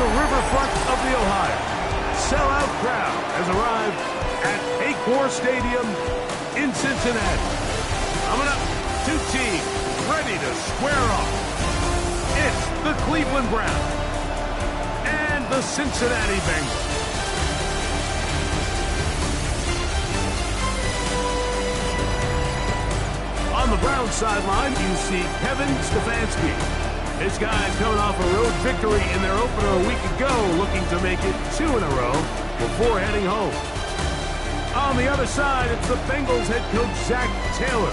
the riverfront of the Ohio. Sellout crowd has arrived at Paycor Stadium in Cincinnati. Coming up, two teams ready to square off. It's the Cleveland Browns and the Cincinnati Bengals. On the Browns sideline, you see Kevin Stefanski. This guy's coming off a road victory in their opener a week ago, looking to make it 2 in a row before heading home. On the other side, it's the Bengals head coach Zach Taylor.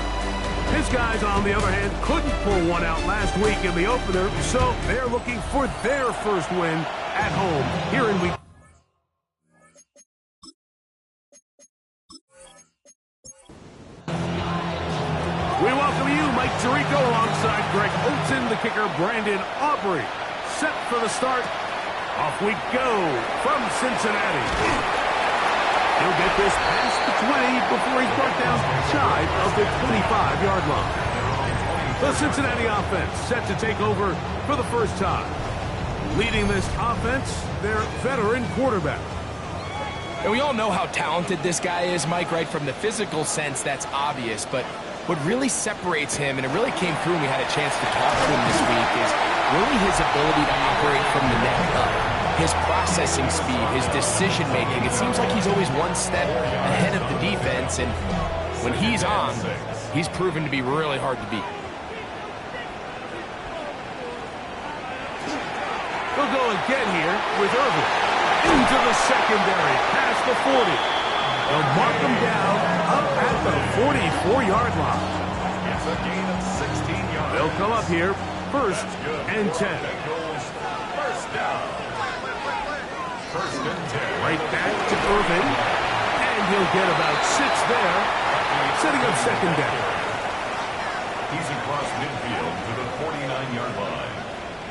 His guys, on the other hand, couldn't pull one out last week in the opener, so they're looking for their first win at home here in week. We welcome you, Mike Tirico, alongside Greg Oaten, the kicker, Brandon Aubrey. Set for the start. Off we go from Cincinnati. He'll get this past the 20 before he's brought down shy of the 25-yard line. The Cincinnati offense set to take over for the first time. Leading this offense, their veteran quarterback. And we all know how talented this guy is, Mike, right? From the physical sense, that's obvious. But what really separates him, and it really came through when we had a chance to talk to him this week, is really his ability to operate from the neck up. His processing speed, his decision-making. It seems like he's always one step ahead of the defense, and when he's on, he's proven to be really hard to beat. They'll go again here with Irvin. Into the secondary, past the 40. They'll mark him down up at the 44-yard line. It's a gain of 16 yards. They'll come up here, 1st and 10. First down. 1st and 10. Right back to Irvin, and he'll get about 6 there, setting up 2nd down. He's across midfield to the 49-yard line.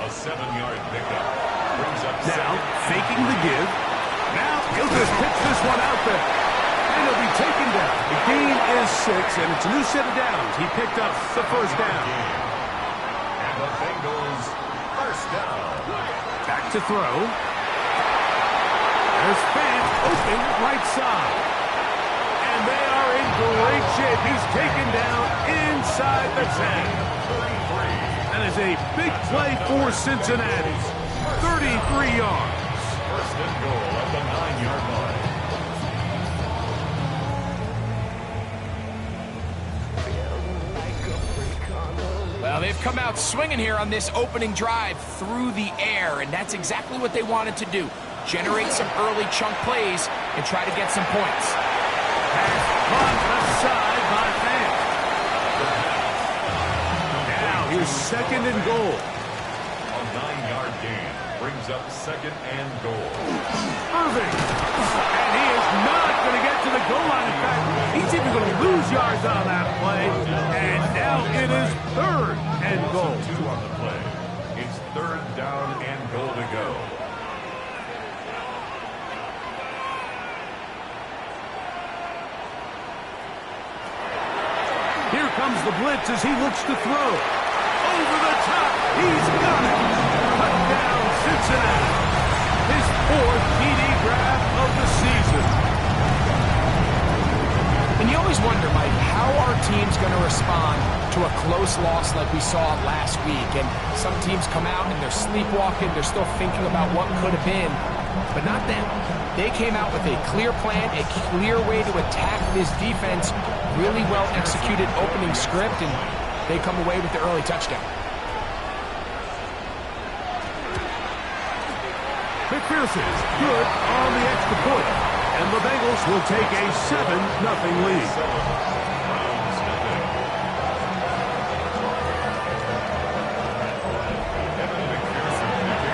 A 7-yard pickup. Brings up now, faking the give. Now, he'll just pitch this one out there. And he'll be taken down. The gain is 6, and it's a new set of downs. He picked up the 1st down. And the Bengals, 1st down. Back to throw. There's fans open right side. And they are in great shape. He's taken down inside the 10. That is a big play for Cincinnati. 33 yards. 1st and goal at the 9-yard line. Well, they've come out swinging here on this opening drive through the air, and that's exactly what they wanted to do. Generate some early chunk plays and try to get some points. Pass caught aside by Fan. Now here's 2nd and goal. A 9-yard gain brings up 2nd and goal. Irving. And he is not going to get to the goal line. In fact, he's even going to lose yards on that play. And now it is 3rd and goal. 2 on the play. It's 3rd down and goal to go. Here comes the blitz as he looks to throw. Over the top. He's got it. Touchdown, Cincinnati. His 4th TD grab of the season. And you always wonder, Mike, how are teams going to respond to a close loss like we saw last week? And some teams come out and they're sleepwalking. They're still thinking about what could have been. But not them. They came out with a clear plan, a clear way to attack this defense. Really well executed opening script, and they come away with the early touchdown. McPherson good on the extra point, and the Bengals will take a 7-0 lead.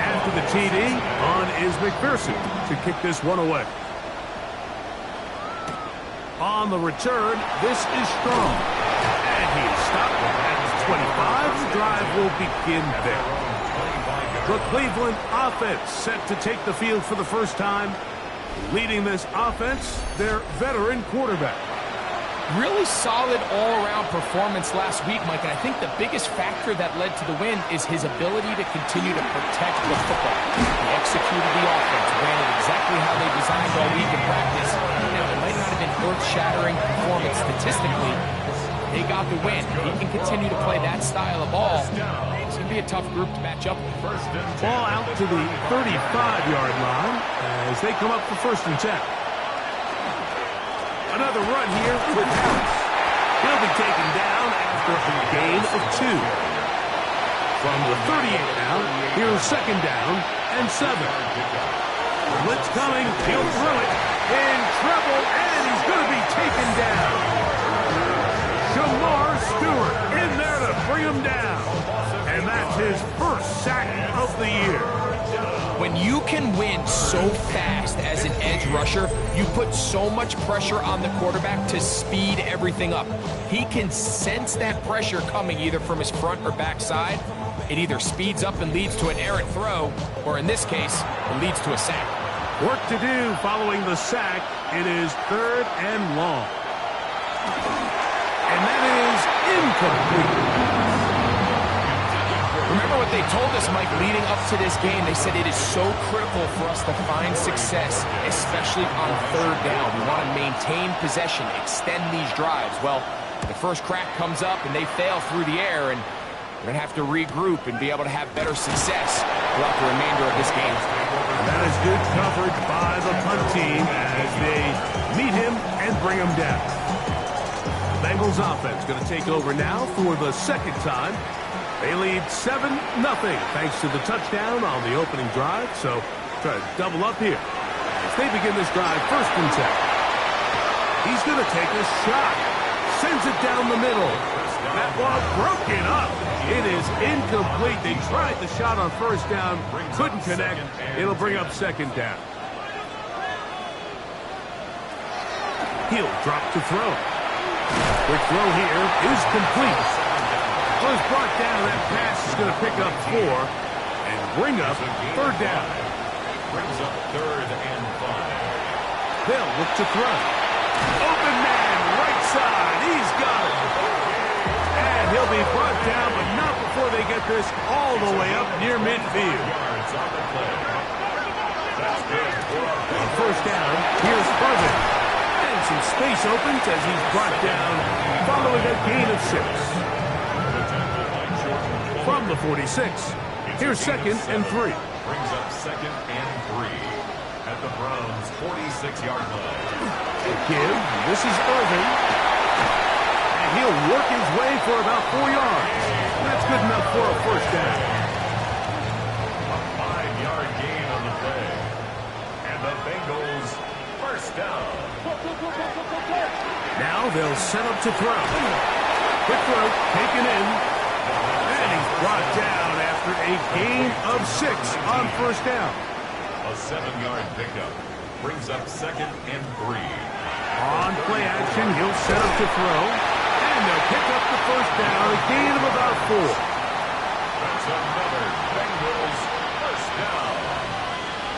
After the TD, on is McPherson to kick this one away. On the return, this is Strong. And he is stopped at his 25. The drive will begin there. The Cleveland offense set to take the field for the first time. Leading this offense, their veteran quarterback. Really solid all-around performance last week, Mike, and I think the biggest factor that led to the win is his ability to continue to protect the football. He executed the offense, ran it exactly how they designed all week in practice. Now, it might not have been earth-shattering performance statistically. They got the win. If he can continue to play that style of ball, it's going to be a tough group to match up with. Ball out to the 35-yard line as they come up for 1st and 10. Another run here with Harris. He'll be taken down after a gain of 2. From the 38 now, here's 2nd down and 7. Blitz coming, he'll throw it, in trouble, and he's going to be taken down. Shamar Stewart in there to bring him down. And that's his 1st sack of the year. When you can win so fast as an edge rusher, you put so much pressure on the quarterback to speed everything up. He can sense that pressure coming either from his front or back side. It either speeds up and leads to an errant throw, or in this case, it leads to a sack. Work to do following the sack. It is 3rd and long. And that is incomplete. Remember what they told us, Mike, leading up to this game. They said it is so critical for us to find success, especially on 3rd down. We want to maintain possession, extend these drives. Well, the first crack comes up and they fail through the air, and we're going to have to regroup and be able to have better success throughout the remainder of this game. That is good coverage by the punt team as they meet him and bring him down. Bengals offense going to take over now for the 2nd time. They lead 7-0 thanks to the touchdown on the opening drive. So try to double up here as they begin this drive 1st and 10. He's going to take a shot. Sends it down the middle. That ball broken up. It is incomplete. They tried the shot on 1st down. Couldn't connect. It'll bring up 2nd down. He'll drop to throw. Quick throw here is complete. Was brought down. That pass is going to pick up 4 and bring up 3rd down. Brings up 3rd and 5. They'll look to throw. Open man, right side. He's got it. And he'll be brought down, but not before they get this all the way up near midfield. On 1st down, here's Irvin. And some space opens as he's brought down following a gain of 6. From the 46, here's 2nd and 3. Brings up 2nd and 3 at the Browns' 46-yard line. Give, this is Irvin. And he'll work his way for about 4 yards. That's good enough for a 1st down. A 5-yard gain on the play. And the Bengals 1st down. Now they'll set up to throw. Quick throw, taken in. And he's brought down after a gain of 6 on 1st down. A 7-yard pickup brings up 2nd and 3. On play action, he'll set up to throw. And they'll pick up the 1st down, a gain of about 4. That's another Bengals 1st down.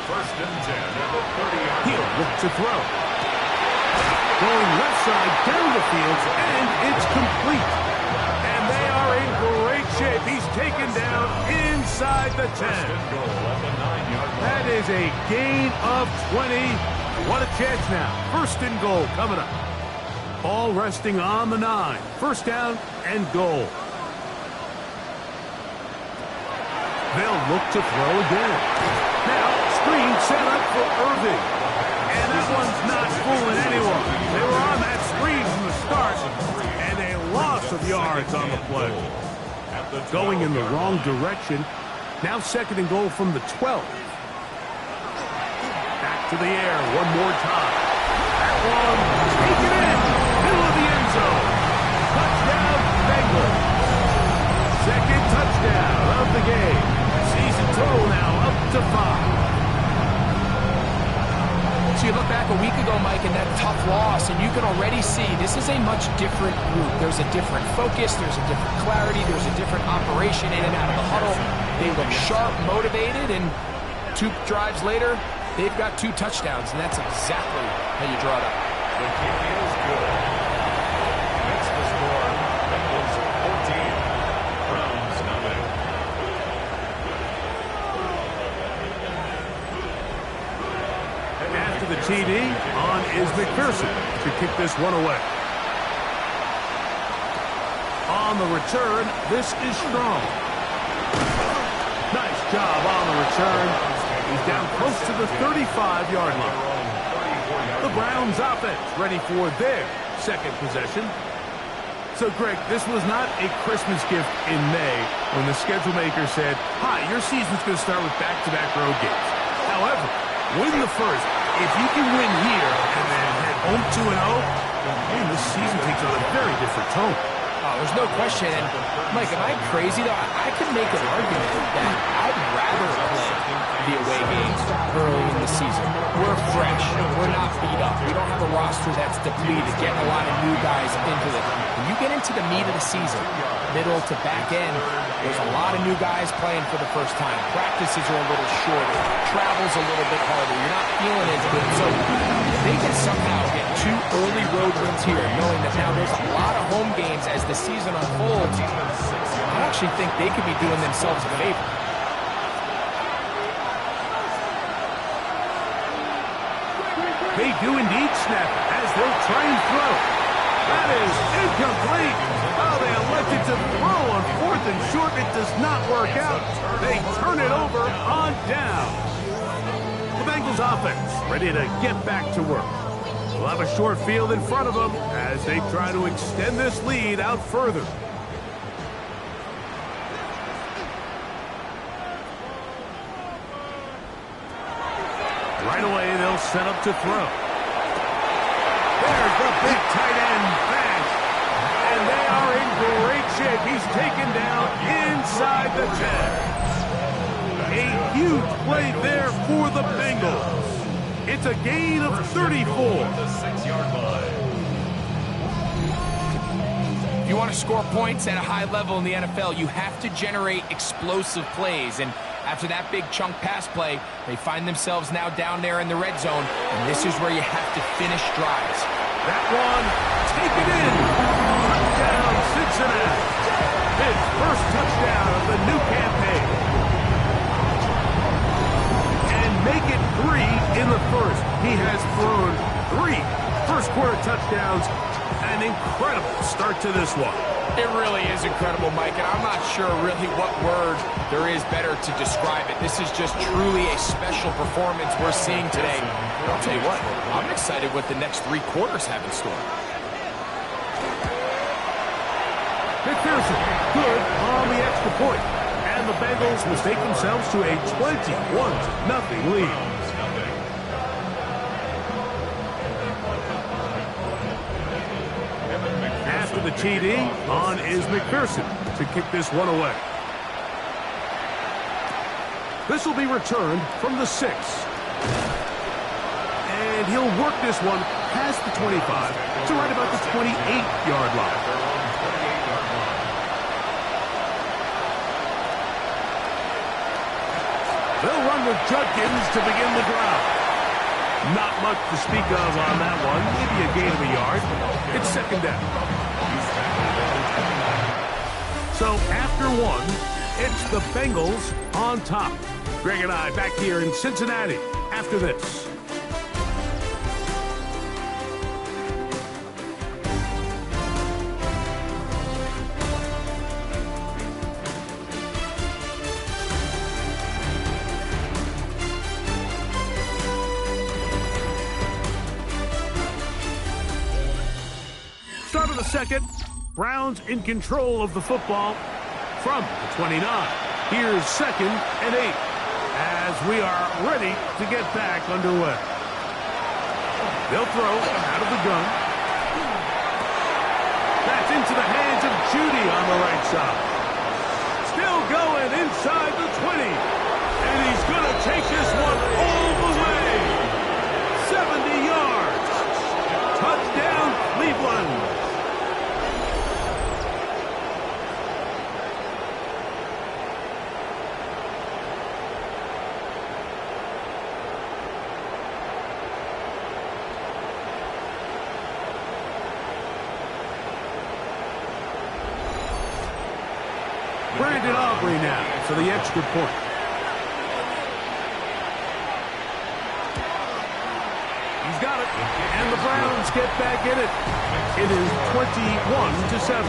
1st and 10 at the 30-yard line. He'll look to throw. Going left side down the field, and it's complete. And they are in great shape. He's taken down inside the 10. That is a gain of 20. What a chance now. 1st and goal coming up. Ball resting on the 9. 1st down and goal. They'll look to throw again. Now, screen set up for Irving. And that one's not fooling anyone. They were on that screen from the start, and a loss of yards on the play. Going in the wrong direction. Now 2nd and goal from the 12. Back to the air one more time. That one, take it in. Middle of the end zone. Touchdown, Bengals. 2nd touchdown of the game. Season total now up to 5. So you look back a week ago, Mike, and that tough loss, and you can already see this is a much different group. There's a different focus, there's a different clarity, there's a different operation in and out of the huddle. They look sharp, motivated, and 2 drives later, they've got 2 touchdowns, and that's exactly how you draw it up. The kick is good. TD on is McPherson to kick this one away. On the return, this is Strong. Nice job on the return. He's down close to the 35-yard line. The Browns offense ready for their second possession. So, Greg, this was not a Christmas gift in May when the schedule maker said, hi, your season's going to start with back-to-back road games. However, win the first. If you can win here and then head home 2-0, man, this season takes on a very different tone. Oh, there's no question. And, Mike, am I crazy, though? I can make an argument that I'd rather play the away games early in the season. We're fresh. We're not beat up. We don't have a roster that's depleted, getting a lot of new guys into it. When you get into the meat of the season, middle to back end, there's a lot of new guys playing for the first time. Practices are a little shorter. Travel's a little bit harder. You're not feeling as good. So if they can somehow get 2 early road wins here, knowing that now there's a lot of home games as the season unfolds, I actually think they could be doing themselves a favor. They do indeed snap it as they'll try and throw. That is incomplete. Oh, they elected to throw on 4th and short. It does not work out. They turn it over on down. The Bengals offense ready to get back to work. We'll have a short field in front of them as they try to extend this lead out further. Right away, they'll set up to throw. There's the big tight end pass. And they are in great shape. He's taken down inside the 10. A huge play there for the Bengals. It's a gain of 34. The 6-yard line. If you want to score points at a high level in the NFL, you have to generate explosive plays. And after that big chunk pass play, they find themselves now down there in the red zone, and this is where you have to finish drives. That one, taken in. Touchdown, Cincinnati. His first touchdown of the new campaign. And make it 3 in the first. He has thrown 3 first-quarter touchdowns. An incredible start to this one. It really is incredible, Mike, and I'm not sure really what word there is better to describe it. This is just truly a special performance we're seeing today. And I'll tell you what, I'm excited what the next 3 quarters have in store. McPherson, good on the extra point. And the Bengals mistake themselves to a 21-0 lead. After the TD, on is McPherson to kick this one away. This will be returned from the 6. And he'll work this one past the 25 to right about the 28-yard line. They'll run with Judkins to begin the drive. Not much to speak of on that one. Maybe a gain of a yard. It's second down. So after 1, it's the Bengals on top. Greg and I back here in Cincinnati after this. Start of the second. Browns in control of the football from the 29. Here's 2nd and 8 as we are ready to get back underway. They'll throw out of the gun. That's into the hands of Judy on the right side. Still going inside the 20. And he's going to take this one all the way. 70 yards. Touchdown, Cleveland. Now for the extra point. And the Browns get back in it. It is 21-7.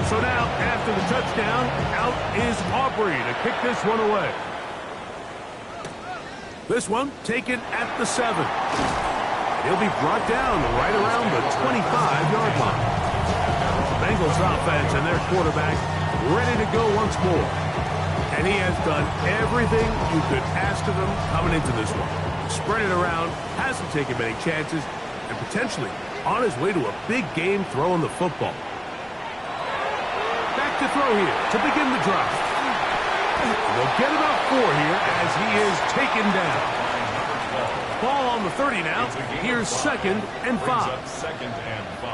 So now, after the touchdown, out is Aubrey to kick this one away. This one taken at the 7. He'll be brought down right around the 25-yard line. Bengals offense and their quarterback ready to go once more. And he has done everything you could ask of him coming into this one. Spread it around, hasn't taken many chances, and potentially on his way to a big game throwing the football. Back to throw here to begin the drive. They'll get about 4 here as he is taken down. Ball on the 30 now. Here's 2nd and 5. 2nd and 5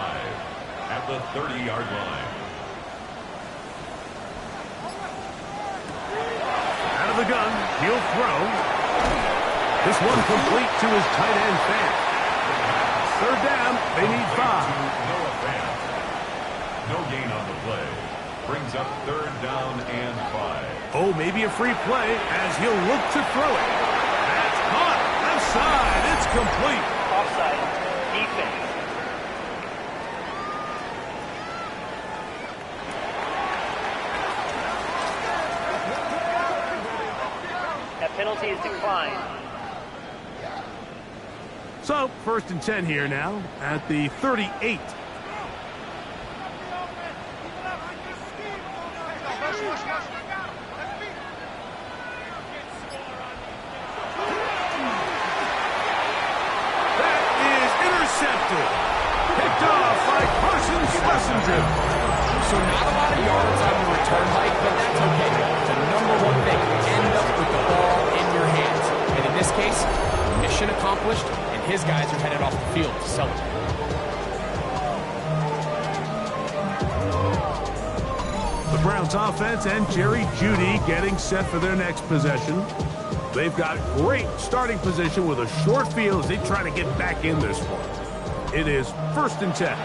at the 30-yard line. Out of the gun, he'll throw. This one complete to his tight end, Fan. 3rd down, they need 5. No gain on the play. Brings up 3rd down and 5. Oh, maybe a free play as he'll look to throw it. That's caught. Left side. It's complete. Offside. Defense. That penalty is declined. So, 1st and 10 here now at the 38. Picked off by Parsons Schlesinger. So not a lot of yards on the return, Mike, but that's okay. The number one thing, end up with the ball in your hands. And in this case, mission accomplished, and his guys are headed off the field to celebrate. The Browns offense and Jerry Jeudy getting set for their next possession. They've got great starting position with a short field as they try to get back in this one. It is 1st and 10.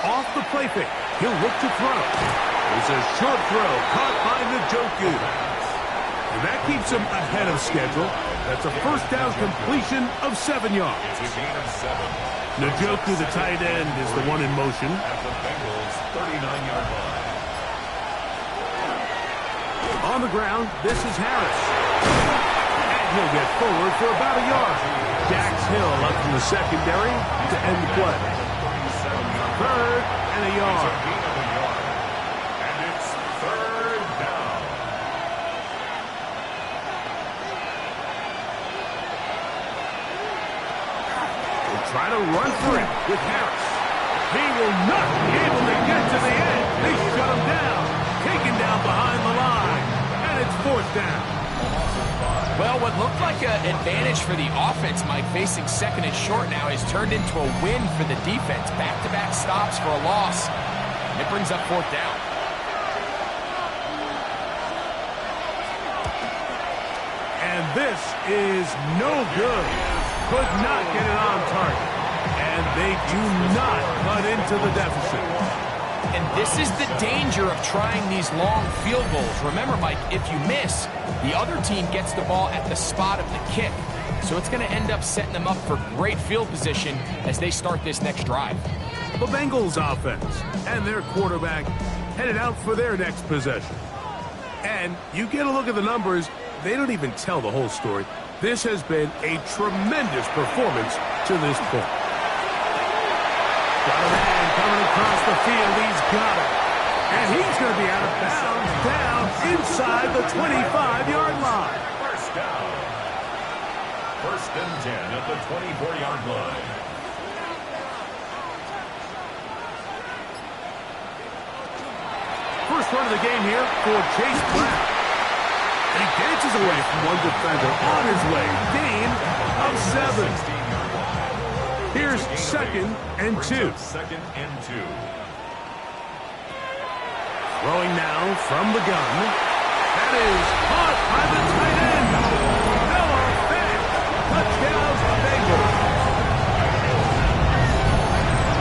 Off the play fake. He'll look to throw. There's a short throw caught by Njoku. And that keeps him ahead of schedule. That's a 1st down completion of 7 yards. It's a gain of 7. Njoku, the tight end, is the one in motion. At the Bengals' 39-yard line. On the ground, this is Harris. And he'll get forward for about a yard. Dax Hill up from the secondary to end the play. 3rd and a yard. And it's 3rd down. They'll try to run for it with Harris. He will not be able to get to the end. They shut him down. Taken down behind the line. And it's 4th down. Well, what looked like an advantage for the offense, Mike, facing 2nd and short now, has turned into a win for the defense. Back-to-back stops for a loss. And it brings up 4th down. And this is no good. Could not get it on target. And they do not cut into the deficit. And this is the danger of trying these long field goals. Remember, Mike, if you miss, the other team gets the ball at the spot of the kick. So it's going to end up setting them up for great field position as they start this next drive. The Bengals offense and their quarterback headed out for their next possession. And you get a look at the numbers, they don't even tell the whole story. This has been a tremendous performance to this point. Got a man coming across the field. He's got it. And he's going to be out of bounds down inside the 25-yard line. 1st down. 1st and 10 at the 24-yard line. First run of the game here for Chase Brown. And he dances away from one defender on his way. Gain of 7. Here's 2nd and 2. 2nd and 2. Throwing now from the gun. That is caught by the tight end. Noah Fant. Touchdown, Bengals.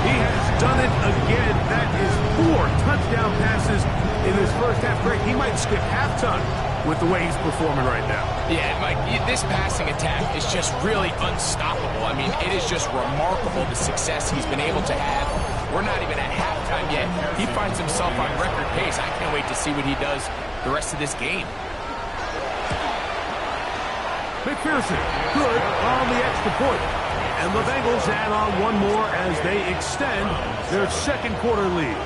He has done it again. That is 4 touchdown passes with the way he's performing right now. Yeah, Mike, this passing attack is just really unstoppable. I mean, it is just remarkable the success he's been able to have. We're not even at halftime yet. He finds himself on record pace. I can't wait to see what he does the rest of this game. McPherson, good on the extra point. And the Bengals add on one more as they extend their second quarter lead.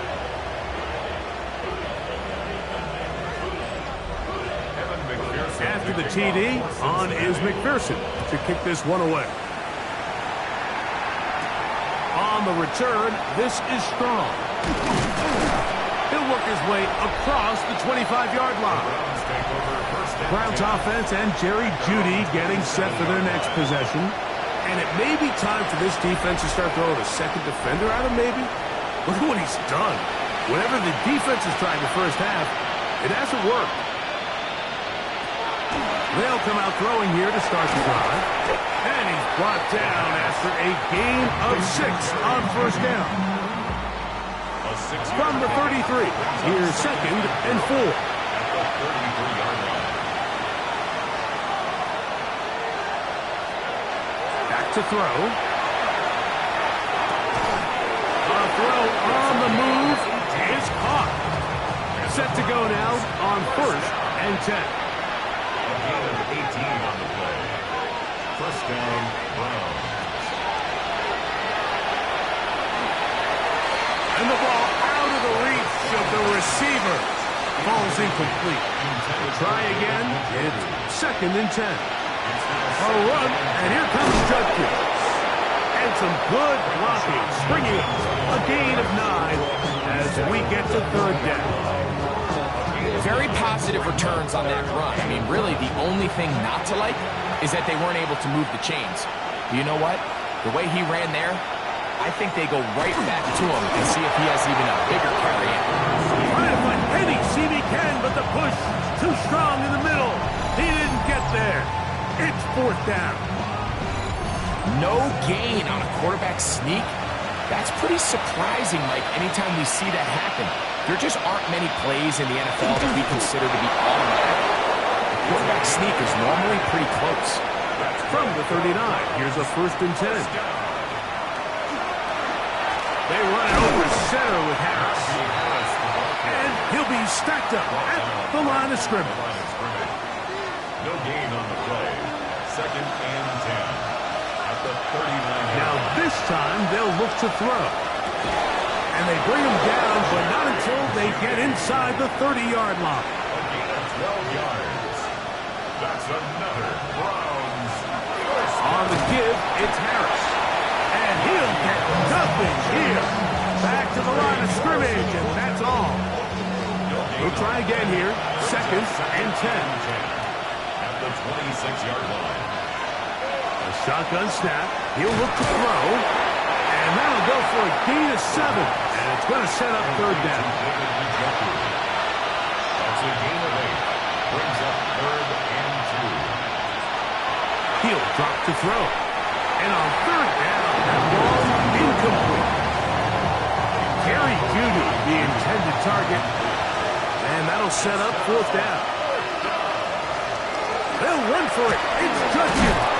After the TD, on is McPherson to kick this one away. On the return, this is Strong. He'll work his way across the 25-yard line. Browns offense and Jerry Jeudy getting set for their next possession. And it may be time for this defense to start throwing a second defender at him, maybe. Look at what he's done. Whatever the defense has tried the first half, it hasn't worked. They'll come out throwing here to start the drive. And he's brought down after a gain of 6 on first down. From the 33, here's 2nd and 4. Back to throw. A throw on the move is caught. Set to go now on 1st and 10. A gain of 18 on the play. First down, Browns. And the ball out of the reach of the receiver. Ball's incomplete. Try again. It's 2nd and 10. A run, and here comes Judkins. And some good blocking, bringing a gain of 9 as we get to 3rd down. Very positive returns on that run. I mean, really, the only thing not to like is that they weren't able to move the chains. You know what? The way he ran there, I think they go right back to him and see if he has even a bigger carry in. Trying to find any seam he can, but the push too strong in the middle. He didn't get there. It's 4th down. No gain on a quarterback sneak? That's pretty surprising, Mike, anytime we see that happen. There just aren't many plays in the NFL that we consider to be automatic. A quarterback sneak is normally pretty close. That's from the 39. Here's a 1st and 10. They run it over center with Harris. And he'll be stacked up at the line of scrimmage. No gain on the play. 2nd and 10. At the 39. Now this time they'll look to throw. And they bring him down, but not until they get inside the 30-yard line. A gain of 12 yards. That's another Browns. On the give, it's Harris. And he'll get nothing here. Back to the line of scrimmage, and that's all. We'll try again here. 2nd and 10. At the 26-yard line. A shotgun snap. He'll look to throw. And that'll go for a gain of 7. And it's going to set up 3rd down. That's a gain of 8. Brings up 3rd and 2. He'll drop to throw. And on 3rd down, that ball incomplete. Jerry Jeudy, the intended target. And that'll set up 4th down. They'll run for it. It's Judkins.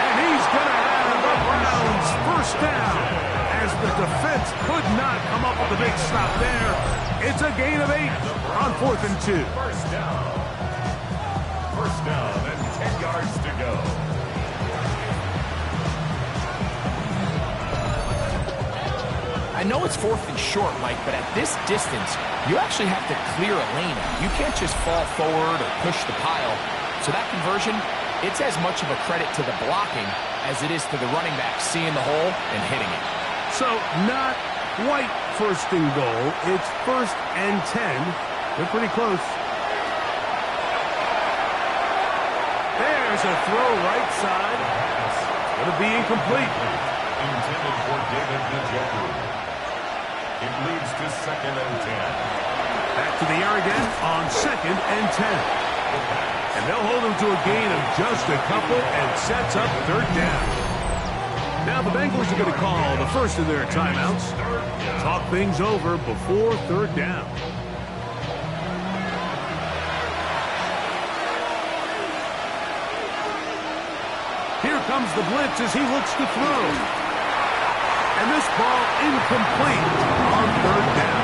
And he's going to have the Browns 1st down. As the defense could not come up with a big stop there. It's a gain of 8 on 4th and 2. First down and 10 yards to go. I know it's 4th and short, Mike, but at this distance, you actually have to clear a lane. You can't just fall forward or push the pile. So that conversion, it's as much of a credit to the blocking as it is to the running back seeing the hole and hitting it. So not quite 1st and goal. It's 1st and 10. They're pretty close. There's a throw right side. Going to be incomplete. Intended for David Njoku. It leads to 2nd and 10. Back to the air again on 2nd and 10. And they'll hold him to a gain of just a couple and sets up 3rd down. Now the Bengals are going to call the first of their timeouts. Talk things over before 3rd down. comes the blitz as he looks to throw. And this ball incomplete on third down.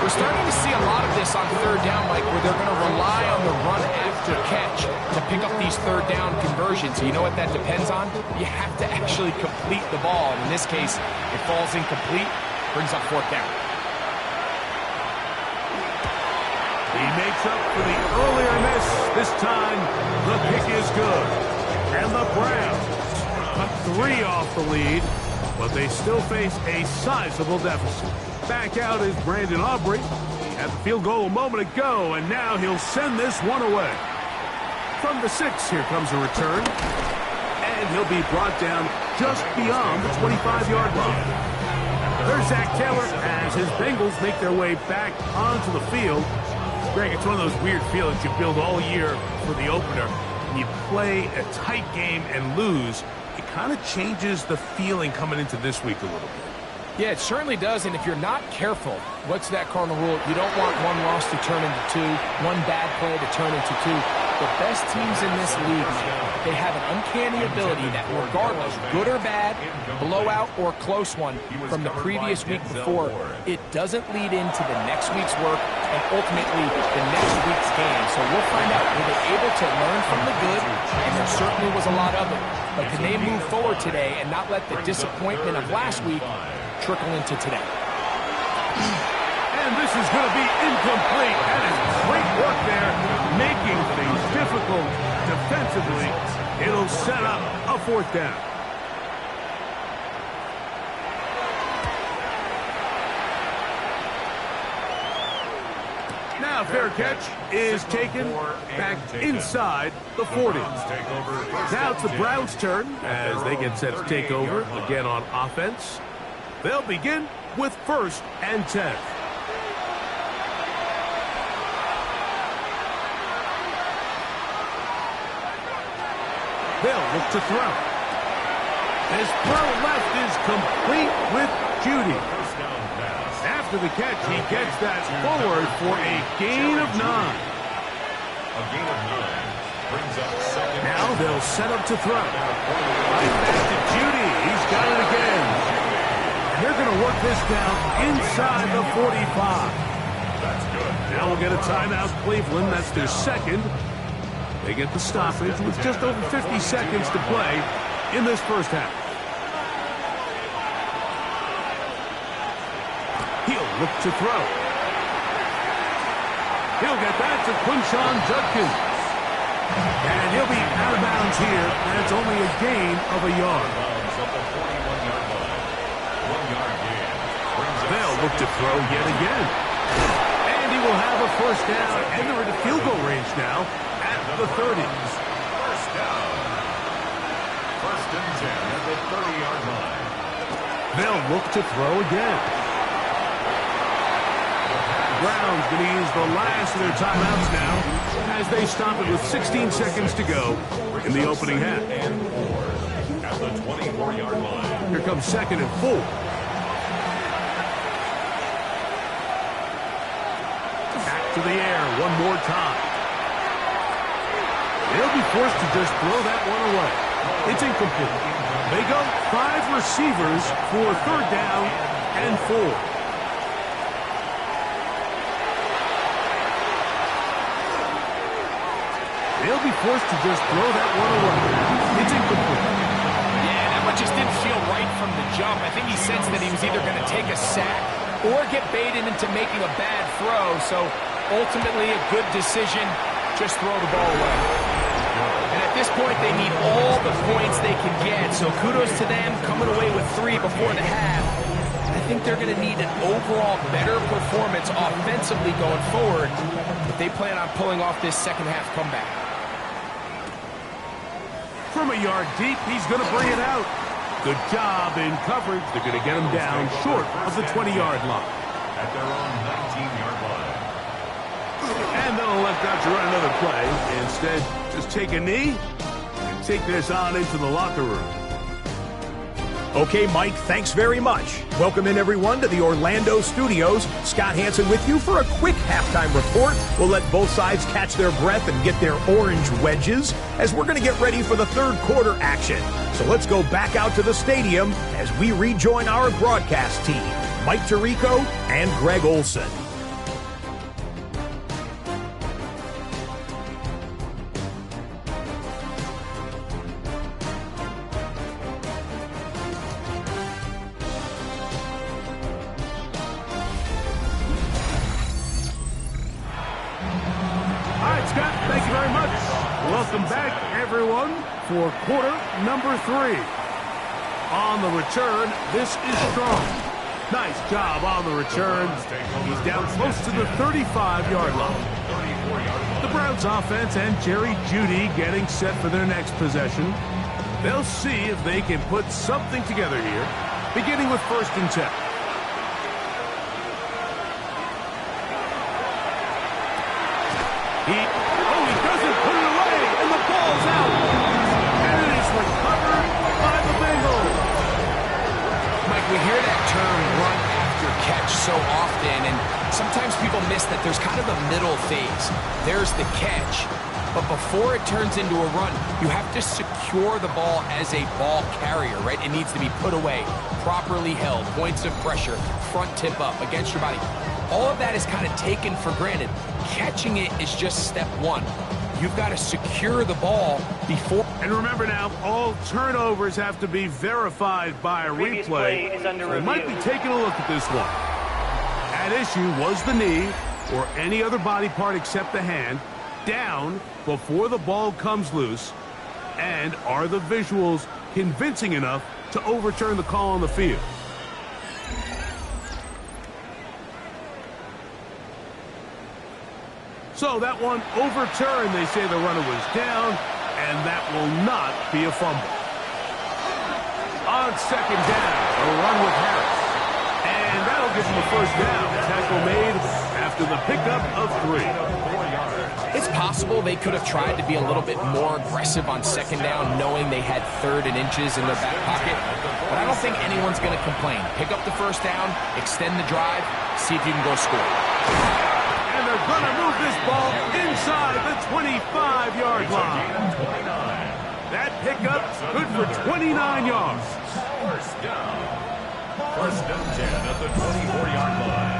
We're starting to see a lot of this on third down, Mike, where they're going to rely on the run after catch to pick up these third down conversions. You know what that depends on? You have to actually complete the ball. And in this case, it falls incomplete, brings up fourth down. He makes up for the earlier miss. This time, the kick is good. And the Browns cut 3 off the lead, but they still face a sizable deficit. Back out is Brandon Aubrey. He had the field goal a moment ago, and now he'll send this one away. From the 6, here comes a return. And he'll be brought down just beyond the 25-yard line. There's Zach Taylor as his Bengals make their way back onto the field. Greg, it's one of those weird feelings you build all year for the opener. When you play a tight game and lose, it kind of changes the feeling coming into this week a little bit. Yeah, it certainly does, and if you're not careful, what's that cardinal rule? You don't want one loss to turn into 2, one bad play to turn into 2. The best teams in this league, they have an uncanny ability that regardless, good or bad, blowout or close one from the previous week before, it doesn't lead into the next week's work and ultimately the next week's game. So we'll find out, were they able to learn from the good, and there certainly was a lot of it, but can they move forward today and not let the disappointment of last week trickle into today? And this is going to be incomplete. That is great work there, making things difficult defensively. It'll set up a fourth down. Now fair catch is taken back inside the 40. Now it's the Browns' turn as they get set to take over again on offense. They'll begin with 1st and 10. They'll look to throw. His throw left is complete with Judy. After the catch, he gets that forward for a gain of 9. A gain of 9 brings up second. Now they'll set up to throw. Right back to Judy. He's got it again. And they're going to work this down inside the 45. That's good. Now we'll get a timeout, Cleveland. That's their second. They get the stoppage with just over 50 seconds to play in this first half. He'll look to throw. He'll get that to Quinshon Judkins. And he'll be out of bounds here, and it's only a gain of a yard. They'll look to throw yet again. And he will have a first down, and they're in the field goal range now at the 30. First down. 1st and 10 at the 30-yard line. They'll look to throw again. Browns going to use the last of their timeouts now as they stop it with 16 seconds to go in the opening half. And 4 at the 24-yard line. Here comes 2nd and 4. Back to the air one more time. They'll be forced to just throw that one away. It's incomplete. They go 5 receivers for 3rd down and 4. They'll be forced to just throw that one away. It's incomplete. Yeah, that one just didn't feel right from the jump. I think he sensed that he was either going to take a sack or get baited into making a bad throw. So ultimately a good decision, just throw the ball away. And at this point, they need all the points they can get. So kudos to them coming away with 3 before the half. I think they're going to need an overall better performance offensively going forward if they plan on pulling off this second half comeback. From a yard deep, he's going to bring it out. Good job in coverage. They're going to get him down short of the 20-yard line. At their own 19-yard line. And they'll elect not to run another play. Instead, just take a knee and take this on into the locker room. Okay, Mike, thanks very much. Welcome in, everyone, to the Orlando studios. Scott Hansen with you for a quick halftime report. We'll let both sides catch their breath and get their orange wedges as we're going to get ready for the third quarter action. So let's go back out to the stadium as we rejoin our broadcast team, Mike Tirico and Greg Olson. Welcome back, everyone, for quarter number 3. On the return, this is Strong. Nice job on the return. He's down close to the 35-yard line. The Browns offense and Jerry Jeudy getting set for their next possession. They'll see if they can put something together here, beginning with 1st and 10. He doesn't put it away, and the ball's out. And it is recovered by the Bengals. Mike, we hear that term run after catch so often, and sometimes people miss that there's kind of a middle phase. There's the catch, but before it turns into a run, you have to secure the ball as a ball carrier, right? It needs to be put away, properly held, points of pressure, front tip up against your body. All of that is kind of taken for granted. Catching it is just step one. You've got to secure the ball before. And remember now, all turnovers have to be verified by a Previous replay. play is under So we might be review. taking a look at this one. At issue was the knee or any other body part except the hand down before the ball comes loose. And are the visuals convincing enough to overturn the call on the field? So that one overturned. They say the runner was down, and that will not be a fumble. On 2nd down, a run with Harris. And that'll give him the 1st down. Tackle made after the pickup of 3. It's possible they could have tried to be a little bit more aggressive on 2nd down, knowing they had 3rd and inches in their back pocket. But I don't think anyone's going to complain. Pick up the 1st down, extend the drive, see if you can go score. And they're going to move this ball inside the 25-yard line. That pickup good for 29 yards. 1st down. 1st and 10 at the 24-yard line.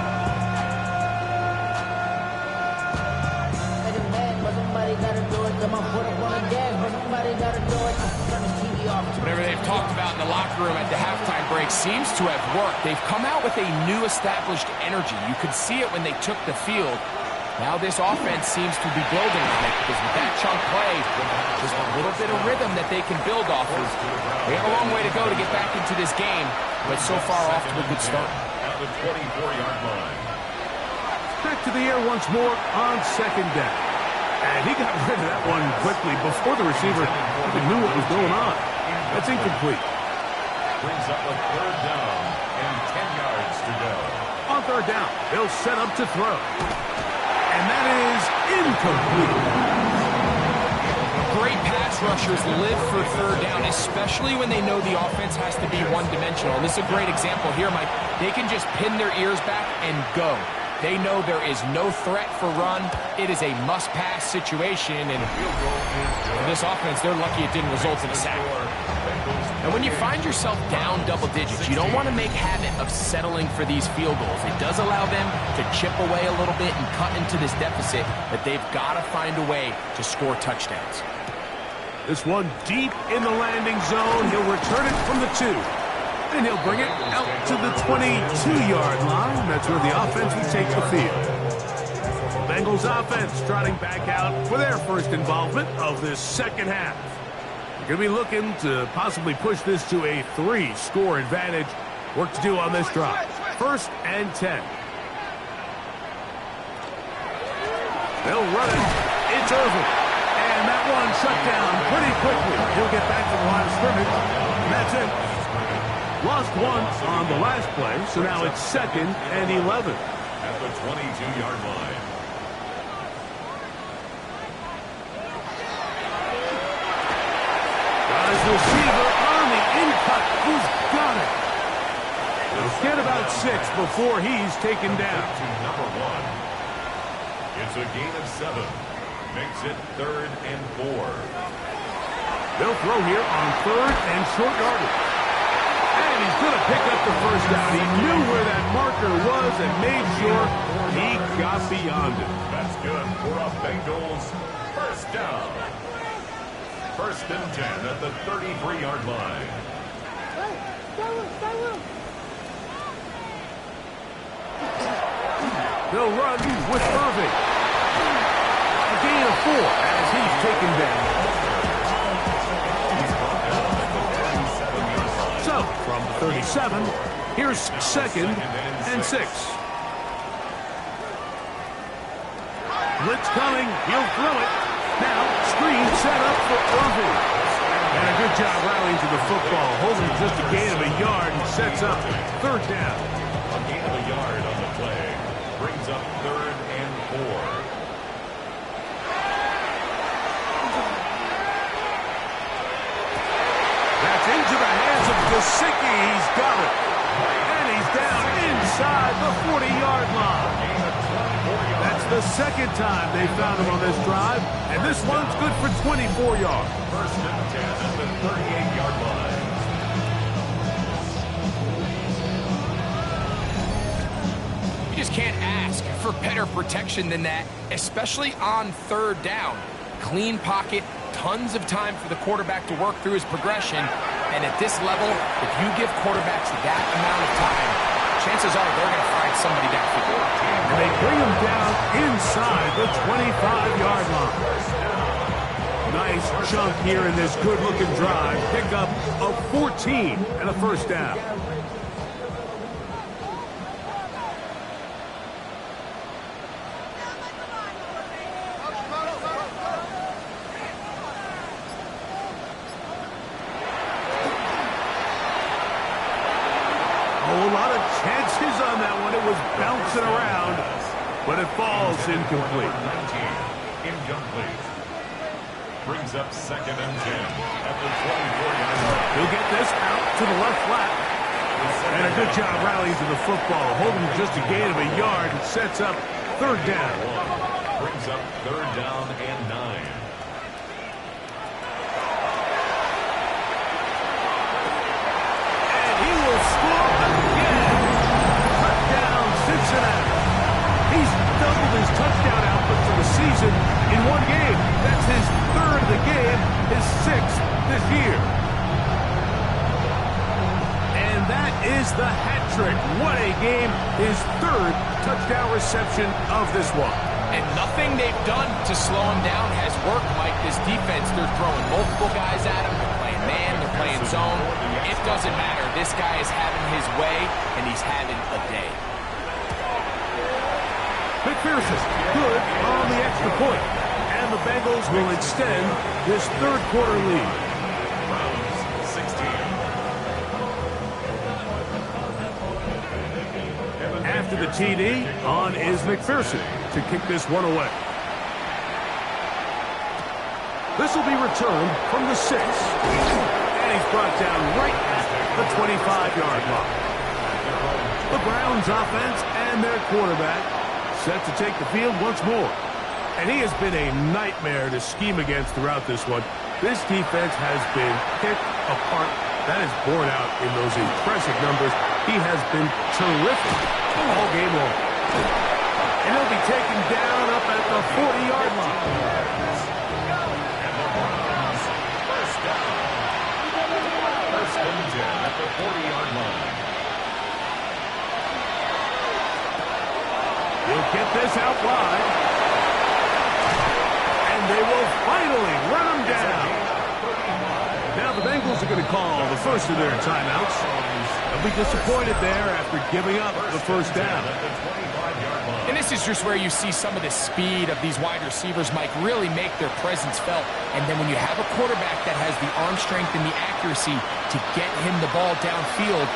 Whatever they've talked about in the locker room at the halftime break seems to have worked. They've come out with a new established energy. You could see it when they took the field. Now this offense seems to be building on it because with that chunk play, there's a little bit of rhythm that they can build off of. They have a long way to go to get back into this game, but so far off to a good start. At the 24-yard line. Back to the air once more on 2nd down. And he got rid of that one quickly before the receiver even knew what was going on. That's incomplete. Brings up a 3rd down and 10 yards to go. On 3rd down, they'll set up to throw. And that is incomplete. Great pass rushers live for 3rd down, especially when they know the offense has to be one-dimensional. And this is a great example here, Mike. They can just pin their ears back and go. They know there is no threat for run. It is a must-pass situation, and for this offense, they're lucky it didn't result in a sack. And when you find yourself down double digits, you don't want to make habit of settling for these field goals. It does allow them to chip away a little bit and cut into this deficit, but they've got to find a way to score touchdowns. This one deep in the landing zone. He'll return it from the 2. And he'll bring it out to the 22-yard line. That's where the offense will take the field. Bengals offense trotting back out for their first involvement of this 2nd half. You're going to be looking to possibly push this to a 3-score advantage. Work to do on this drive. 1st and 10. They'll run it. It's Irvin. And that one shut down pretty quickly. He'll get back to the line of scrimmage. And that's it. Lost 1 on the last play, so now it's 2nd and 11. At the 22-yard line. Got his receiver on the in-cut. Who's got get about 6 before he's taken down. To number 1. It's a gain of 7. Makes it 3rd and 4. They'll throw here on 3rd and short yardage. And he's going to pick up the first down. He knew where that marker was and made sure he got beyond it. That's good for a Bengals first down. 1st and 10 at the 33-yard line. They'll run with Irving. A gain of 4 as he's taken down. So, from the 37, here's 2nd and 6. Blitz coming. He'll throw it. Now, screen set up for Irving. And a good job rallying to the football. Holding just a gain of a yard and sets up 3rd down. A gain of a yard on the play. Brings up 3rd and 4. That's into the hands of Gesicki. He's got it. And he's down inside the 40-yard line. That's the 2nd time they found him on this drive. And this one's good for 24 yards. 1st and 10 at the 38-yard line. You just can't ask for better protection than that, especially on 3rd down. Clean pocket, tons of time for the quarterback to work through his progression. And at this level, if you give quarterbacks that amount of time, chances are they're going to find somebody downfield. And they bring him down inside the 25-yard line. Nice chunk here in this good-looking drive. Pick up of 14 and a first down. A lot of chances on that one. It was bouncing around, but it falls incomplete. 19, incomplete. Brings up 2nd and 10 at the 24-yard line. He'll get this out to the left flat. And a good job rallying to the football, holding just a gain of a yard and sets up 3rd down. Brings up 3rd down and 9. And he will score again. Touchdown, Cincinnati. He's doubled his touchdown output for the season in one game. That's his 3rd of the game, his 6th this year. And that is the hat trick. What a game. His 3rd touchdown reception of this one. And nothing they've done to slow him down has worked, Mike. This defense, they're throwing multiple guys at him. They're playing man, they're playing zone. It doesn't matter. This guy is having his way, and he's having a day. McPherson, good on the extra point. And the Bengals will extend this 3rd quarter lead. Browns 16. After the TD, on is McPherson to kick this one away. This will be returned from the 6. And he's brought down right at the 25-yard line. The Browns offense and their quarterback set to take the field once more. And he has been a nightmare to scheme against throughout this one. This defense has been picked apart. That is borne out in those impressive numbers. He has been terrific all game long. And he'll be taken down up at the 40-yard line. And the Browns first down. 1st and 10 at the 40-yard line. He'll get this out wide. And they will finally run him down. Now the Bengals are going to call the first of their timeouts. They'll be disappointed there after giving up the first down. And this is just where you see some of the speed of these wide receivers, Mike, really make their presence felt. And then when you have a quarterback that has the arm strength and the accuracy to get him the ball downfield,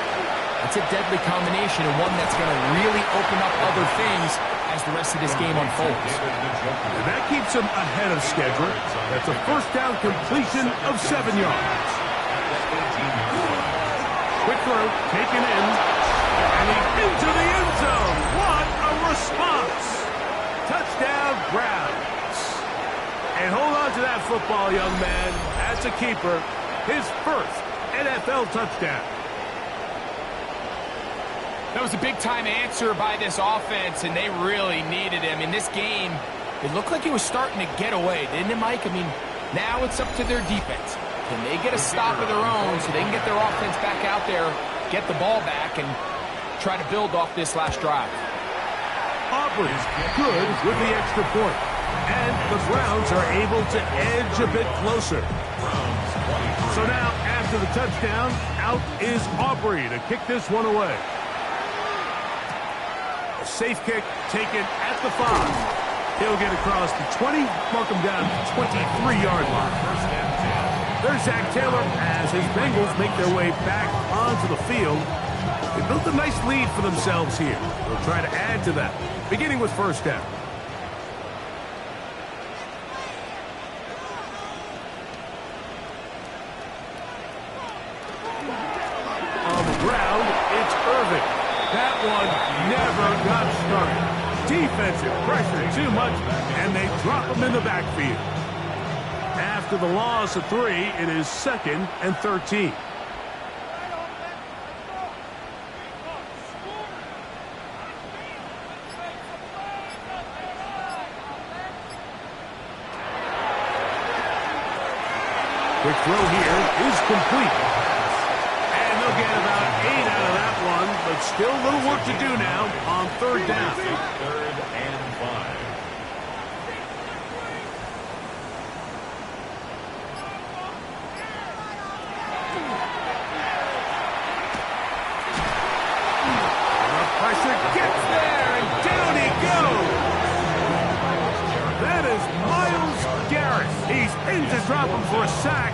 it's a deadly combination and one that's going to really open up other things as the rest of this game unfolds. And that keeps him ahead of schedule. That's a first down completion of 7 yards. Quick throw taken in. And he's into the end zone. What a response. Touchdown, Browns. And hold on to that football, young man. That's a keeper. His first NFL touchdown. That was a big-time answer by this offense, and they really needed him. In this game, it looked like he was starting to get away, didn't it, Mike? I mean, now it's up to their defense. Can they get a stop of their own so they can get their offense back out there, get the ball back, and try to build off this last drive? Auburn's good with the extra point. And the Browns are able to edge a bit closer. So now, after the touchdown, out is Aubrey to kick this one away. A safe kick taken at the 5. He'll get across the 20, mark him down to the 23-yard line. There's Zach Taylor as his Bengals make their way back onto the field. They built a nice lead for themselves here. They'll try to add to that, beginning with first down. On the ground, it's Irving. That one never got started. Defensive pressure too much, and they drop him in the backfield. After the loss of 3, it is 2nd and 13. Quick throw here is complete. And they'll get about 8 out of that one, but still a little work to do now on 3rd down. 3rd and 5. The pressure gets there, and down he goes. That is Myles Garrett. He's pinned to drop him for a sack,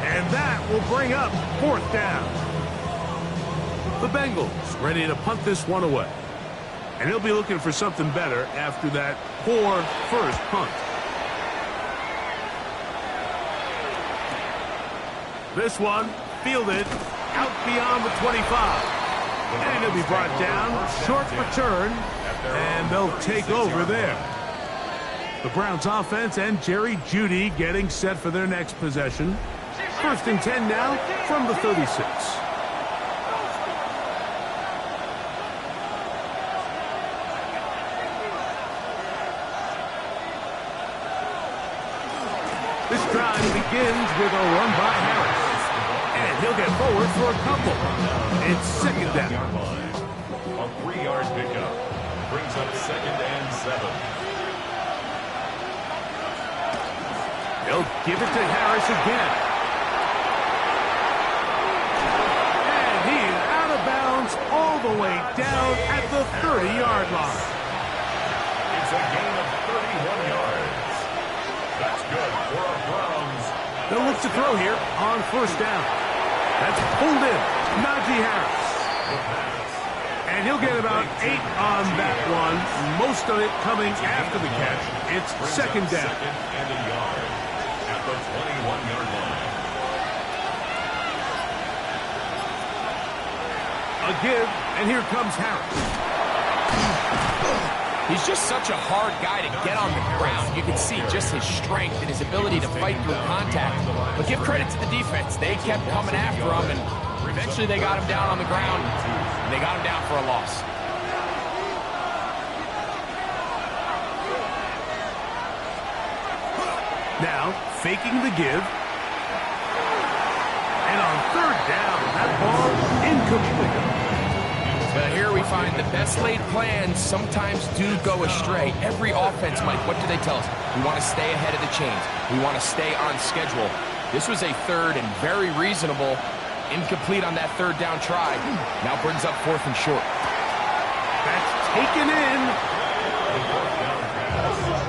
and that will bring up 4th down. The Bengals ready to punt this one away. And he'll be looking for something better after that poor first punt. This one fielded out beyond the 25. And he'll be brought down, short return, and they'll take over there. The Browns offense and Jerry Jeudy getting set for their next possession. 1st and 10 now from the 36. This drive begins with a run by Harris. And he'll get forward for a couple. It's 2nd down. A 3-yard pickup brings up 2nd and 7. They'll give it to Harris again. And he's out of bounds all the way down at the 30-yard line. It's a gain of 31 yards. That's good for a Browns. They'll look to throw here on 1st down. That's pulled in. Najee Harris. And he'll get about 8 on that one. Most of it coming after the catch. It's 2nd down. 2nd and a yard at the 21-yard line. A give, and here comes Harris. He's just such a hard guy to get on the ground. You can see just his strength and his ability to fight through contact. But give credit to the defense. They kept coming after him, and eventually they got him down on the ground, and they got him down for a loss. Now, faking the give. And on 3rd down, that ball incomplete. But here we find the best laid plans sometimes do go astray. Every offense, Mike, what do they tell us? We want to stay ahead of the chains. We want to stay on schedule. This was a 3rd and very reasonable. Incomplete on that 3rd down try. Now brings up 4th and short. That's taken in.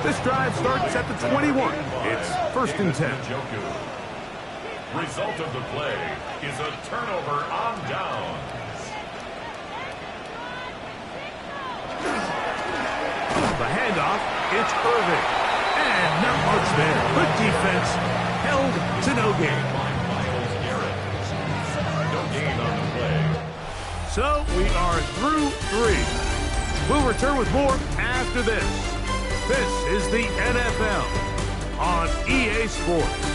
This drive starts at the 21. It's 1st and 10. Result of the play is a turnover on downs. The handoff, it's Irving. And not much there. Good defense. Held to no gain. Myles Garrett. No gain on the play. So we are through 3. We'll return with more after this. This is the NFL on EA Sports.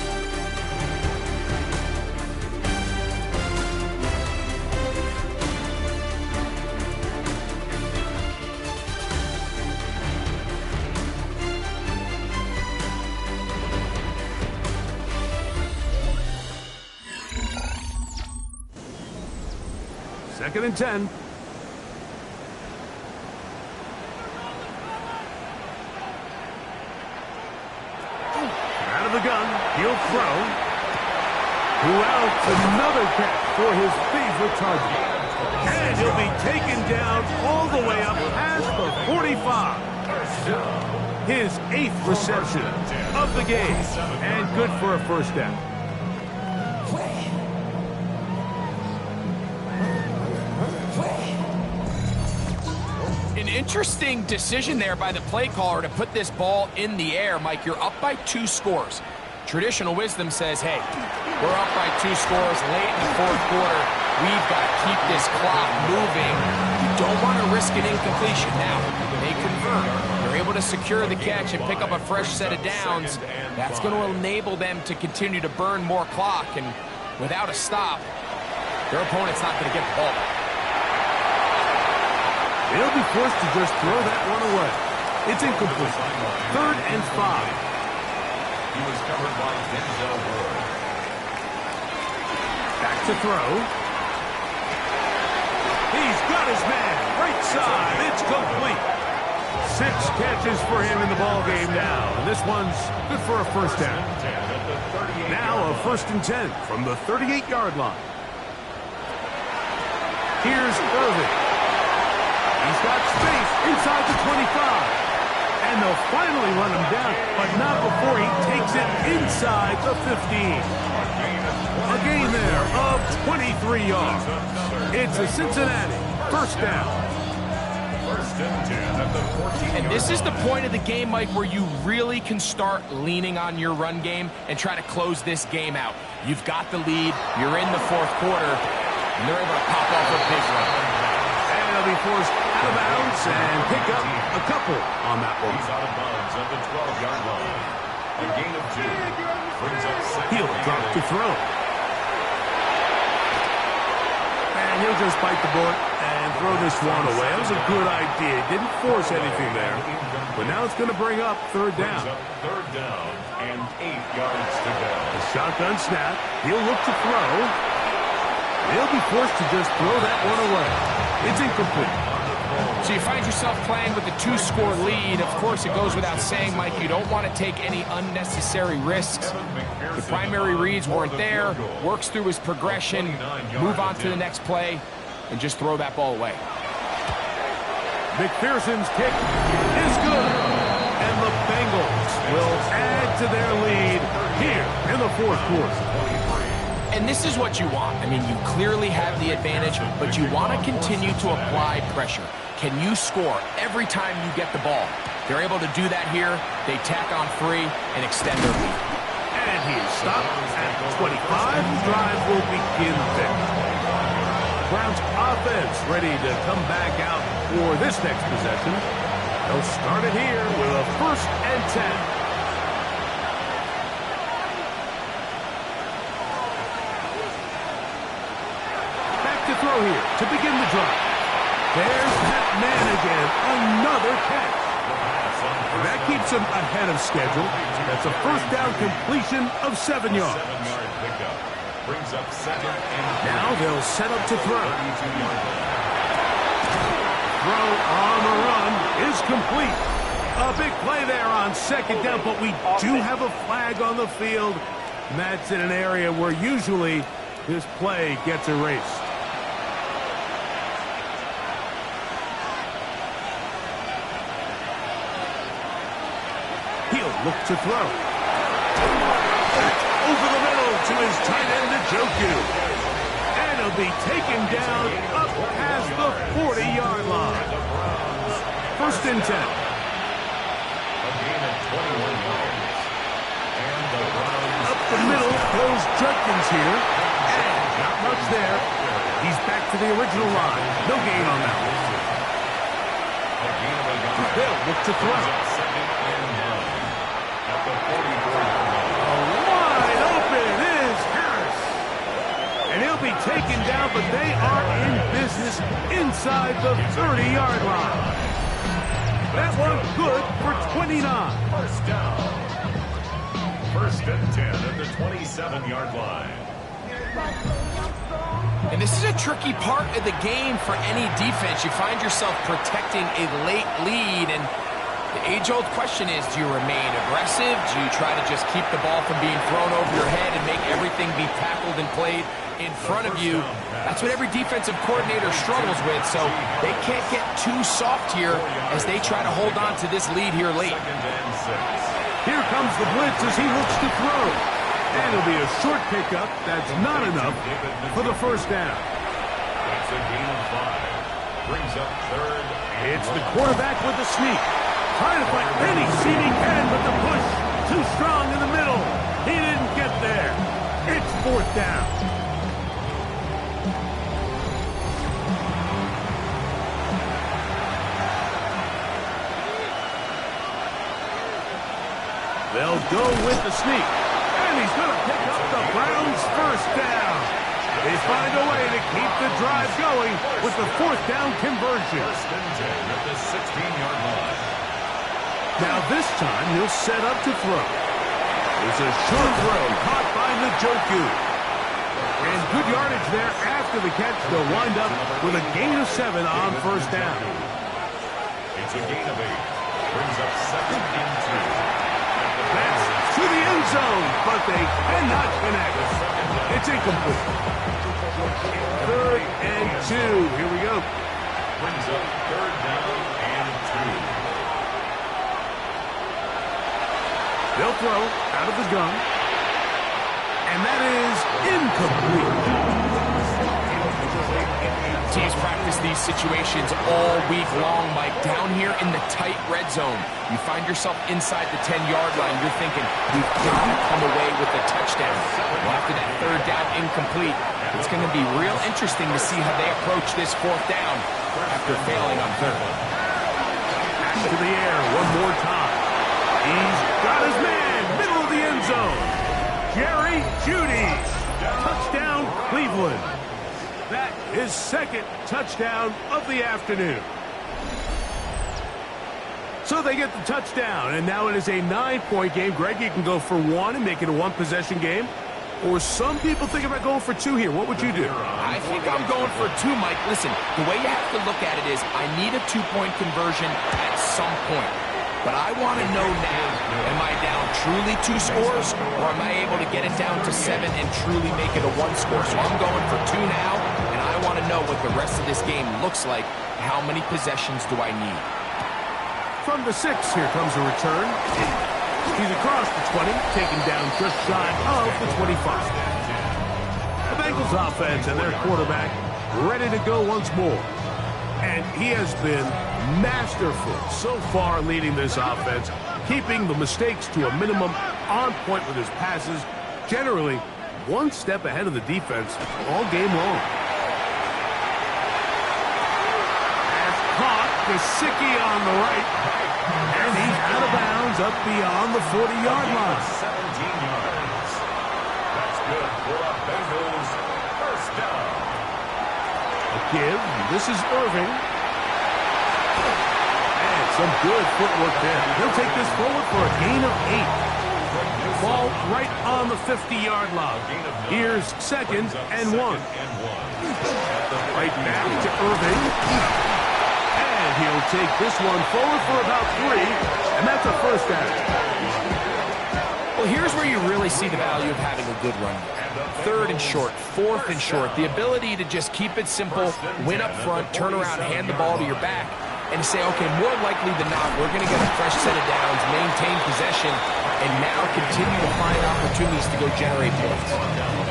Second and 10. Out of the gun, he'll throw. Who else? Another catch for his favorite target. And he'll be taken down all the way up past the 45. His 8th reception of the game. And good for a first down. An interesting decision there by the play caller to put this ball in the air. Mike, you're up by 2 scores. Traditional wisdom says, hey, we're up by 2 scores late in the 4th quarter. We've got to keep this clock moving. You don't want to risk an incompletion. Now, they convert. They're able to secure the catch and pick up a fresh set of downs. That's going to enable them to continue to burn more clock. And without a stop, their opponent's not going to get the ball back. They'll be forced to just throw that one away. It's incomplete. 3rd and 5. He was covered by Denzel Ward. Back to throw. He's got his man. Right side. It's complete. 6 catches for him in the ball game now. And this one's good for a first down. Now a 1st and 10 from the 38-yard line. Here's Irving. He's got space inside the 25. And they'll finally run him down, but not before he takes it inside the 15. A gain there of 23 yards. It's a Cincinnati first down. 1st and 10 at the 14. And this is the point of the game, Mike, where you really can start leaning on your run game and try to close this game out. You've got the lead. You're in the 4th quarter, and they're able to pop off a big run. They'll be forced out of bounds and pick up a couple on that one. He's out of bounds at the 12-yard line. A gain of 2 brings up 2nd. He'll drop to throw. And he'll just bite the bullet and throw this one away. That was a good idea. Didn't force anything there. But now it's going to bring up 3rd down. 3rd down and 8 yards to go. The shotgun snap. He'll look to throw. They'll be forced to just throw that one away. It's incomplete. So you find yourself playing with a 2-score lead. Of course, it goes without saying, Mike, you don't want to take any unnecessary risks. The primary reads weren't there. Works through his progression, move on to the next play, and just throw that ball away. McPherson's kick is good. And the Bengals will add to their lead here in the 4th quarter. And this is what you want. I mean, you clearly have the advantage, but you want to continue to apply pressure. Can you score every time you get the ball? They're able to do that here. They tack on 3 and extend their lead. And he's stopped at 25. Drive will begin there. Browns offense ready to come back out for this next possession. They'll start it here with a 1st and 10. Throw here to begin the drive. There's that man again. Another catch. And that keeps him ahead of schedule. That's a 1st down completion of 7 yards. 7-yard pickup brings up 2nd and 3. Now they'll set up to throw. Throw on the run is complete. A big play there on 2nd down, but we do have a flag on the field. And that's in an area where usually this play gets erased. Look to throw. Over the middle to his tight end, Njoku. And he'll be taken down up past the 40-yard line. 1st and 10. A gain of 21 yards. And the Browns Up the middle goes Judkins here. And not much there. He's back to the original line. No gain on that one. They'll look to throw. Wide open is Harris. And he'll be taken down, but they are in business inside the 30-yard line. That one good for 29. First down. First and 10 at the 27-yard line. And this is a tricky part of the game for any defense. You find yourself protecting a late lead, and the age-old question is, do you remain aggressive? Do you try to just keep the ball from being thrown over your head and make everything be tackled and played in front of you? That's what every defensive coordinator struggles with, so they can't get too soft here as they try to hold on to this lead here late. Here comes the blitz as he looks to throw. And it'll be a short pickup. That's not enough for the first down. That's a gain of 5. Brings up third. It's the quarterback with the sneak. Trying to find any seam he can, but the push too strong in the middle. He didn't get there. It's fourth down. They'll go with the sneak. And he's going to pick up the Browns' first down. They find a way to keep the drive going with the fourth down conversion. First and 10 at the 16-yard line. Now this time he'll set up to throw. It's a short throw caught by WK2. And good yardage there after the catch. They'll wind up with a gain of 7 on first down. It's a gain of 8. Brings up second and 2. That's to the end zone, but they cannot connect. It's incomplete. Third and 2. Here we go. Brings up third down and 2. They'll throw out of the gun. And that is incomplete. Teams practice these situations all week long, Mike. Down here in the tight red zone, you find yourself inside the 10-yard line. You're thinking, we've got to come away with a touchdown. Well, after that third down incomplete, it's going to be real interesting to see how they approach this fourth down after failing on third. Back to the air one more time. He's got his man, middle of the end zone. Jerry Jeudy. Touchdown, Cleveland. That is second touchdown of the afternoon. So they get the touchdown, and now it is a 9-point game. Greg, you can go for 1 and make it a 1-possession game. Or some people think about going for 2 here. What would you do? I think I'm going for 2, Mike. Listen, the way you have to look at it is I need a 2-point conversion at some point. But I want to know now, am I down truly 2 scores, or am I able to get it down to 7 and truly make it a 1 score? So I'm going for 2 now, and I want to know what the rest of this game looks like. How many possessions do I need? From the 6, here comes a return. He's across the 20, taken down just shy of the 25. The Bengals offense and their quarterback ready to go once more. And he has been masterful so far leading this offense, keeping the mistakes to a minimum, on point with his passes, generally one step ahead of the defense all game long. Pass caught, Gesicki on the right, and he's out of bounds up beyond the 40-yard line. 17 yards. That's good for a Bengals first down. A give. This is Irving. And some good footwork there. He'll take this forward for a gain of 8. Ball right on the 50-yard line. Here's second and 1. Right back to Irving. And he'll take this one forward for about 3. And that's a first down. Well, here's where you really see the value of having a good run. Third and short, fourth and short. The ability to just keep it simple, win up front, turn around, hand the ball to your back, and say, okay, more likely than not, we're going to get a fresh set of downs, maintain possession, and now continue to find opportunities to go generate points.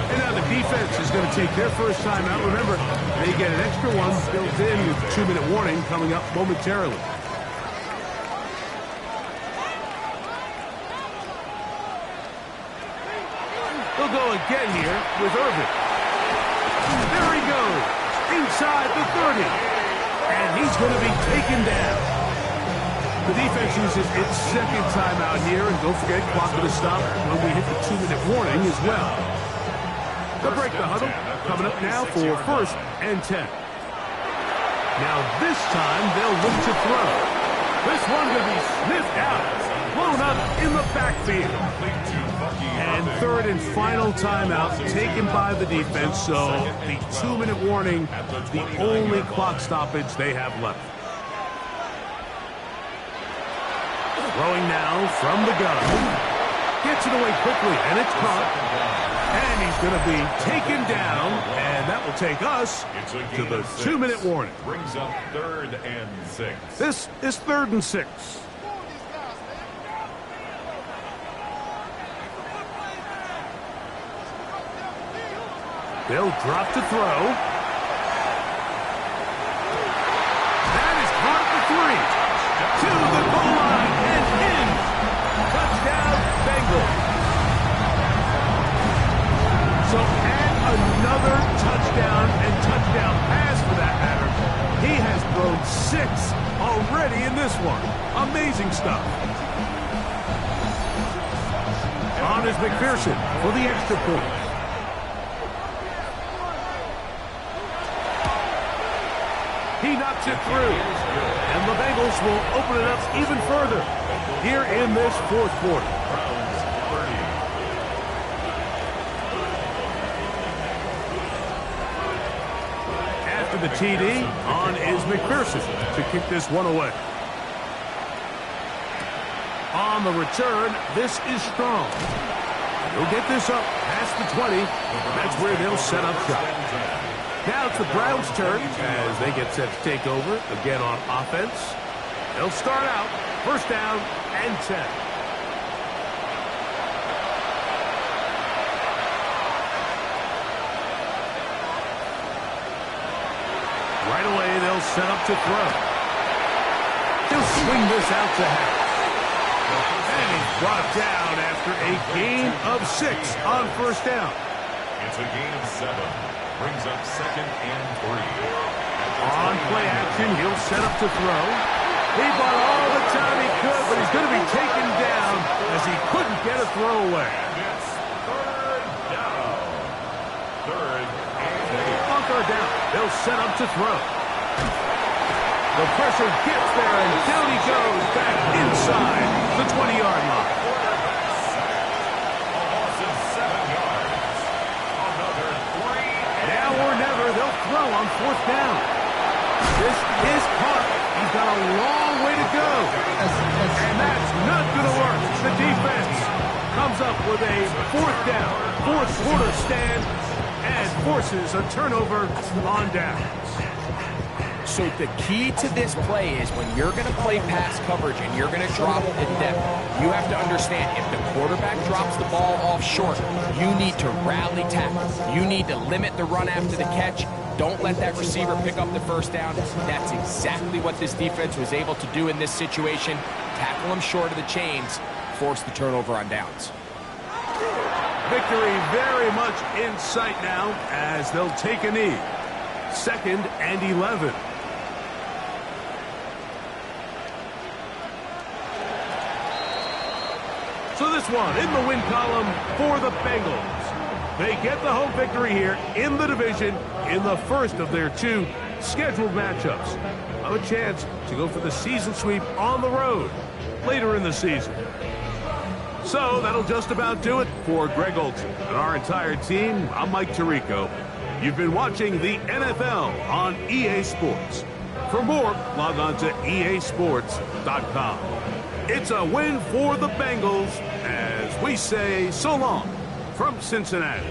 And now the defense is going to take their first time out. Remember, they get an extra one built in with a 2-minute warning coming up momentarily. They'll go again here with Irving. There he goes. inside the 30. And he's going to be taken down. The defense uses its second timeout here, and don't forget, clock to stop when we hit the 2-minute warning as well. They'll break the huddle. Coming up now for 1st and 10. Now this time they'll look to throw. This one going to be sniffed out, blown up in the backfield. And 3rd and final timeout taken by the defense, so the 2-minute warning, the only clock stoppage they have left. Throwing now from the gun. Gets it away quickly, and it's caught. And he's going to be taken down, and that will take us to the 2-minute warning. Brings up 3rd and 6. This is 3rd and 6. They'll drop to throw. That is caught for 3. To the goal line and in. Touchdown, Bengals. So add another touchdown and touchdown pass for that matter. He has thrown 6 already in this one. Amazing stuff. On is McPherson for the extra point. He knocks it through. And the Bengals will open it up even further here in this 4th quarter. The TD, on is McPherson to kick this one away. On the return, this is Strong. He'll get this up past the 20. That's where they'll set up shop. Now it's the Browns' turn as they get set to take over again on offense. They'll start out 1st down and 10. Right away, they'll set up to throw. He'll swing this out to Harris. And he's brought down after a gain of 6 on 1st down. It's a gain of 7. Brings up 2nd and 3. On play action, he'll set up to throw. He bought all the time he could, but he's going to be taken down as he couldn't get a throw away. And it's 3rd down. 3rd and 8. On 3rd down, they'll set up to throw. The pressure gets there, and down he goes back inside the 20-yard line. Now or never, they'll throw on 4th down. This is caught. He's got a long way to go. And that's not going to work. The defense comes up with a 4th down, 4th quarter stand, and forces a turnover on downs. So the key to this play is when you're going to play pass coverage and you're going to drop in depth, you have to understand if the quarterback drops the ball off short, you need to rally tackle. You need to limit the run after the catch. Don't let that receiver pick up the 1st down. That's exactly what this defense was able to do in this situation. Tackle him short of the chains, force the turnover on downs. Victory very much in sight now as they'll take a knee. 2nd and 11. So this one in the win column for the Bengals. They get the home victory here in the division in the 1st of their 2 scheduled matchups. Have a chance to go for the season sweep on the road later in the season. So that'll just about do it for Greg Olson and our entire team. I'm Mike Tirico. You've been watching the NFL on EA Sports. For more, log on to easports.com. It's a win for the Bengals as we say so long from Cincinnati.